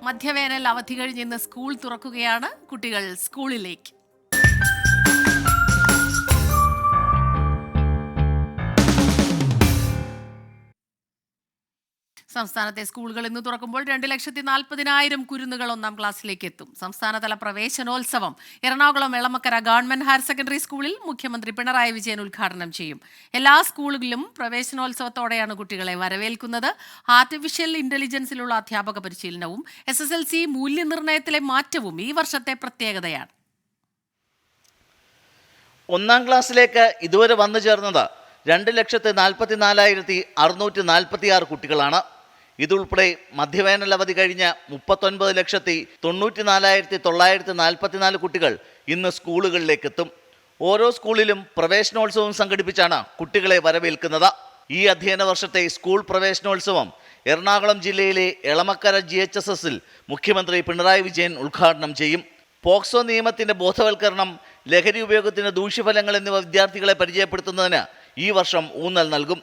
മധ്യവേനൽ അവധി കഴിഞ്ഞ് ഇന്ന് സ്കൂൾ തുറക്കുകയാണ്. കുട്ടികൾ സ്കൂളിലേക്ക്. സംസ്ഥാനത്തെ സ്കൂളുകൾ ഇന്ന് തുറക്കുമ്പോൾ 2,40,000 കുരുന്നുകൾ 1ാം ക്ലാസ്സിലേക്ക് എത്തും. സംസ്ഥാനതല പ്രവേശനോത്സവം Ernakulam Elamakkara government higher secondary സ്കൂളിൽ മുഖ്യമന്ത്രി പിണറായി വിജയൻ ഉദ്ഘാടനം ചെയ്യും. എല്ലാ സ്കൂളുകളിലും പ്രവേശനോത്സവത്തോടെയാണ് കുട്ടികളെ വരവേൽക്കുന്നത്. ആർട്ടിഫിഷ്യൽ ഇന്റലിജൻസിലുള്ള അധ്യാപക പരിശീലനവും SSLC മൂല്യനിർണ്ണയത്തിലെ മാറ്റവും ഈ വർഷത്തെ പ്രത്യേകതയാണ്. 1ാം ക്ലാസ്സിലേക്ക് ഇതുവരെ വന്നു ചേർന്നത് 2,44,646 കുട്ടികളാണ്. ഇതുൾപ്പെടെ മധ്യവേനൽ അവധി കഴിഞ്ഞ് 39,94,944 കുട്ടികൾ ഇന്ന് സ്കൂളുകളിലേക്ക് എത്തും. ഓരോ സ്കൂളിലും പ്രവേശനോത്സവം സംഘടിപ്പിച്ചാണ് കുട്ടികളെ വരവേൽക്കുന്നത്. ഈ അധ്യയന വർഷത്തെ സ്കൂൾ പ്രവേശനോത്സവം എറണാകുളം ജില്ലയിലെ എളമക്കര GHSSൽ മുഖ്യമന്ത്രി പിണറായി വിജയൻ ഉദ്ഘാടനം ചെയ്യും. പോക്സോ നിയമത്തിന്റെ ബോധവൽക്കരണം, ലഹരി ഉപയോഗത്തിന്റെ ദൂഷ്യഫലങ്ങൾ എന്നിവ വിദ്യാർത്ഥികളെ പരിചയപ്പെടുത്തുന്നതിന് ഈ വർഷം ഊന്നൽ നൽകും.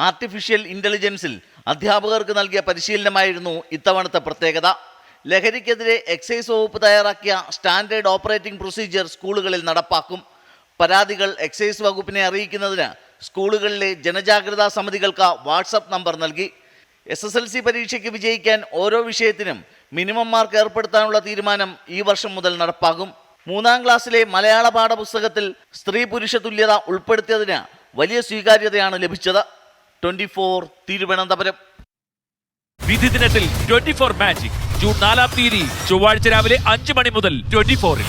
ആർട്ടിഫിഷ്യൽ ഇന്റലിജൻസിൽ അധ്യാപകർക്ക് നൽകിയ പരിശീലനമായിരുന്നു ഇത്തവണത്തെ പ്രത്യേകത. ലഹരിക്കെതിരെ എക്സൈസ് വകുപ്പ് തയ്യാറാക്കിയ സ്റ്റാൻഡേർഡ് ഓപ്പറേറ്റിംഗ് പ്രൊസീജിയർ സ്കൂളുകളിൽ നടപ്പാക്കും. പരാതികൾ എക്സൈസ് വകുപ്പിനെ അറിയിക്കുന്നതിന് സ്കൂളുകളിലെ ജനജാഗ്രതാ സമിതികൾക്ക് വാട്സപ്പ് നമ്പർ നൽകി. SSLC പരീക്ഷയ്ക്ക് വിജയിക്കാൻ ഓരോ വിഷയത്തിനും മിനിമം മാർക്ക് ഏർപ്പെടുത്താനുള്ള തീരുമാനം ഈ വർഷം മുതൽ നടപ്പാകും. 3ാം ക്ലാസ്സിലെ മലയാള പാഠപുസ്തകത്തിൽ സ്ത്രീ പുരുഷ തുല്യത ഉൾപ്പെടുത്തിയതിന് വലിയ സ്വീകാര്യതയാണ് ലഭിച്ചത്. 24 തിരുവനന്തപുരം. വിധി ദിനത്തിൽ 24 മാജിക് ജൂൺ 4-ാം തീയതി ചൊവ്വാഴ്ച രാവിലെ 5 മണി മുതൽ 24-ൽ.